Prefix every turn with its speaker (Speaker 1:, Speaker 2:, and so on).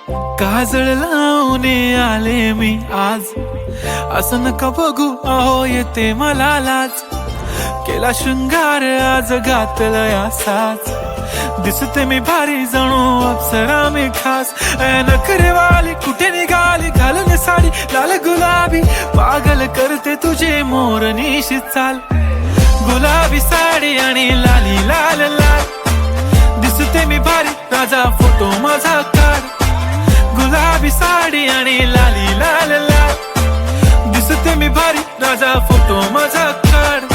Speaker 1: काजळ लावून आले मी आज, असं नका बघू अहो येते मला लाज. केला शृंगार आज घातला साज, दिसते मी भारी जणू अप्सरा मी खास. नखरेवाली कुठे निघाली घालून साडी लाल गुलाबी, पागल करते तुझे मोरनीशी चाल. गुलाबी साडी आणि लाली लाल लाल, दिसते मी भारी राजा फोटो माझा काढ. गुलाबी साडी आणि लाली लाल लाल, दिसते मी भारी राजा फोटो माझा काढ.